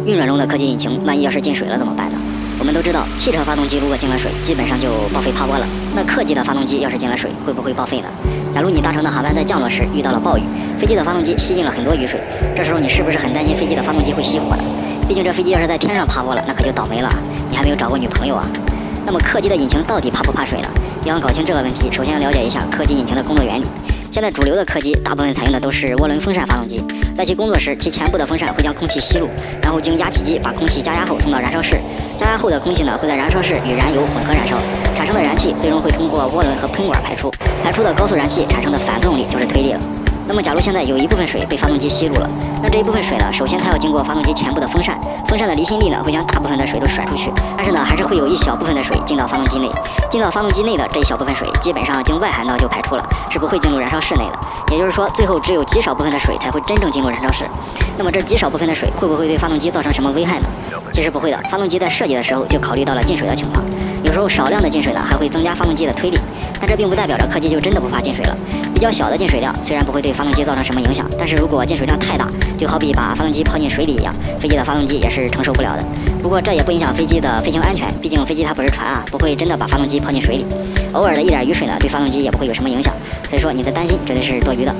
运转中的客机引擎万一要是进水了怎么办呢？我们都知道，汽车发动机如果进了水，基本上就报废趴窝了。那客机的发动机要是进了水，会不会报废呢？假如你搭乘的航班在降落时遇到了暴雨，飞机的发动机吸进了很多雨水，这时候你是不是很担心飞机的发动机会熄火呢？毕竟这飞机要是在天上趴窝了，那可就倒霉了，你还没有找过女朋友啊。那么客机的引擎到底怕不怕水呢？要想搞清这个问题，首先要了解一下客机引擎的工作原理。现在主流的客机大部分采用的都是涡轮风扇发动机，在其工作时，其前部的风扇会将空气吸入，然后经压气机把空气加压后送到燃烧室，加压后的空气呢会在燃烧室与燃油混合燃烧，产生的燃气最终会通过涡轮和喷管排出，排出的高速燃气产生的反作用力就是推力了。那么假如现在有一部分水被发动机吸入了，那这一部分水呢，首先它要经过发动机前部的风扇，风扇的离心力呢会将大部分的水都甩出去，但是呢还是会有一小部分的水进到发动机内，进到发动机内的这一小部分水基本上经外涵道就排出了，是不会进入燃烧室内的。也就是说，最后只有极少部分的水才会真正进入燃烧室。那么这极少部分的水会不会对发动机造成什么危害呢？其实不会的，发动机在设计的时候就考虑到了进水的情况，有时候少量的进水呢还会增加发动机的推力，但这并不代表着客机就真的不怕进水了。比较小的进水量虽然不会对发动机造成什么影响，但是如果进水量太大，就好比把发动机抛进水里一样，飞机的发动机也是承受不了的。不过这也不影响飞机的飞行安全，毕竟飞机它不是船啊，不会真的把发动机抛进水里。偶尔的一点雨水呢，对发动机也不会有什么影响，所以说你的担心绝对是多余的。